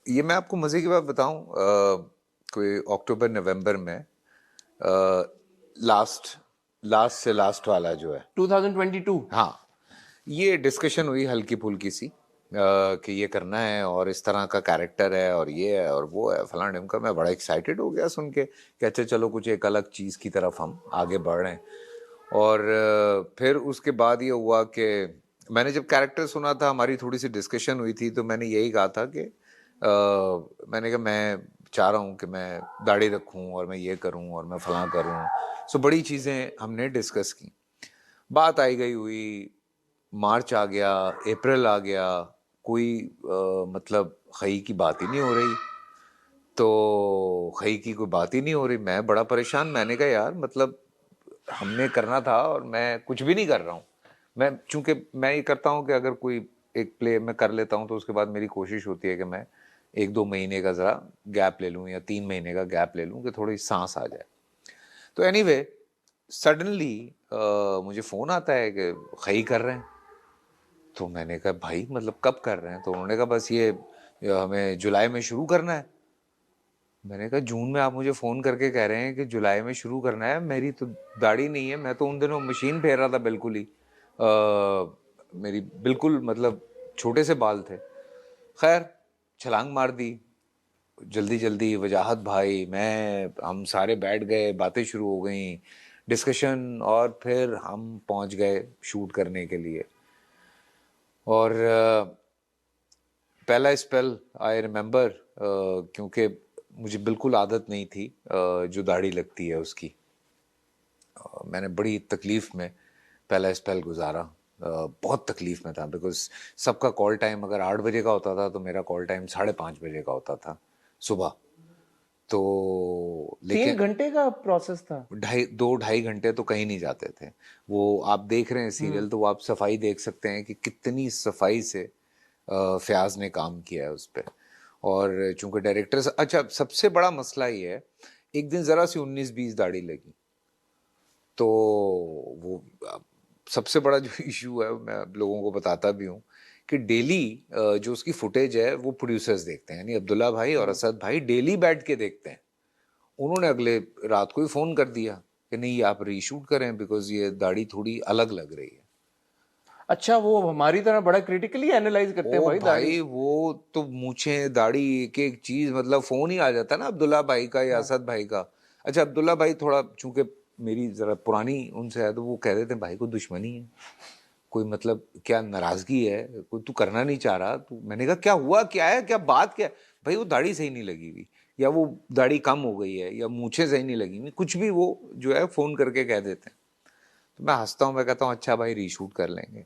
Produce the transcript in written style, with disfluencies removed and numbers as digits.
ये मैं आपको मजे की बात बताऊं, कोई अक्टूबर नवंबर में लास्ट लास्ट से लास्ट वाला जो है 2022। हाँ, ये डिस्कशन हुई हल्की फुल्की सी कि ये करना है और इस तरह का कैरेक्टर है और ये है और वो है फलाना ढिमका। मैं बड़ा एक्साइटेड हो गया सुन के कि अच्छा चलो कुछ एक अलग चीज़ की तरफ हम आगे बढ़ रहे हैं। और फिर उसके बाद ये हुआ कि मैंने जब कैरेक्टर सुना था, हमारी थोड़ी सी डिस्कशन हुई थी, तो मैंने यही कहा था कि मैंने कहा मैं चाह रहा हूँ कि मैं दाढ़ी रखूँ और मैं ये करूँ और मैं फलां करूँ। सो बड़ी चीज़ें हमने डिस्कस की, बात आई गई हुई, मार्च आ गया, अप्रैल आ गया, कोई मतलब खई की बात ही नहीं हो रही। तो खई की कोई बात ही नहीं हो रही, मैं बड़ा परेशान। मैंने कहा यार मतलब हमने करना था और मैं कुछ भी नहीं कर रहा हूँ। मैं चूंकि मैं ये करता हूँ कि अगर कोई एक प्ले मैं कर लेता हूँ तो उसके बाद मेरी कोशिश होती है कि मैं 1-2 महीने का ज़रा गैप ले लूँ या 3 महीने का गैप ले लूँ कि थोड़ी सांस आ जाए। तो एनीवे सडनली मुझे फ़ोन आता है कि खई कर रहे हैं। तो मैंने कहा भाई मतलब कब कर रहे हैं? तो उन्होंने कहा बस ये हमें जुलाई में शुरू करना है। मैंने कहा जून में आप मुझे फ़ोन करके कह रहे हैं कि जुलाई में शुरू करना है? मेरी तो दाढ़ी नहीं है, मैं तो उन दिनों मशीन फेर रहा था बिल्कुल ही। मेरी बिल्कुल मतलब छोटे से बाल थे। खैर छलांग मार दी, जल्दी जल्दी वजाहत भाई मैं हम सारे बैठ गए, बातें शुरू हो गई, डिस्कशन, और फिर हम पहुंच गए शूट करने के लिए। और पहला स्पेल आई रिमेंबर, क्योंकि मुझे बिल्कुल आदत नहीं थी जो दाढ़ी लगती है उसकी। मैंने बड़ी तकलीफ़ में पहला स्पेल गुजारा, बहुत तकलीफ़ में था, बिकॉज सबका कॉल टाइम अगर 8 बजे का होता था तो मेरा कॉल टाइम 5:30 बजे का होता था सुबह। तो तीन लेकिन घंटे का प्रोसेस था। 2-2.5 घंटे तो कहीं नहीं जाते थे। वो आप देख रहे हैं सीरियल तो वो आप सफाई देख सकते हैं कि कितनी सफाई से फयाज ने काम किया है उस पर। और चूंकि डायरेक्टर, अच्छा सबसे बड़ा मसला ये है, एक दिन ज़रा सी 19-20 दाढ़ी लगी तो वो सबसे बड़ा जो इशू है, मैं लोगों को बताता भी हूँ कि डेली जो उसकी फुटेज है वो प्रोड्यूसर्स देखते हैं, यानी अब्दुल्ला भाई और असद भाई डेली बैठ के देखते हैं। उन्होंने अगले रात को ही फ़ोन कर दिया कि नहीं आप रीशूट करें बिकॉज ये दाढ़ी थोड़ी अलग लग रही है। अच्छा, वो हमारी तरह बड़ा क्रिटिकली एनालाइज करते हैं ओ भाई दाढ़ी। भाई वो तो मूछे दाढ़ी एक एक चीज, मतलब फोन ही आ जाता ना अब्दुल्ला भाई का या हाँ। असद भाई का। अच्छा अब्दुल्ला भाई थोड़ा चूंकि मेरी जरा पुरानी उनसे है तो वो कह देते हैं भाई को दुश्मनी है, कोई मतलब क्या नाराजगी है, कोई तू करना नहीं चाह रहा तू। मैंने कहा क्या हुआ, क्या है, क्या बात क्या है? भाई वो दाढ़ी सही नहीं लगी हुई, या वो दाढ़ी कम हो गई है, या मूछें सही नहीं लगी हुई, कुछ भी वो जो है फोन करके कह देते हैं। तो मैं हंसता हूँ, मैं कहता हूँ अच्छा भाई रीशूट कर लेंगे।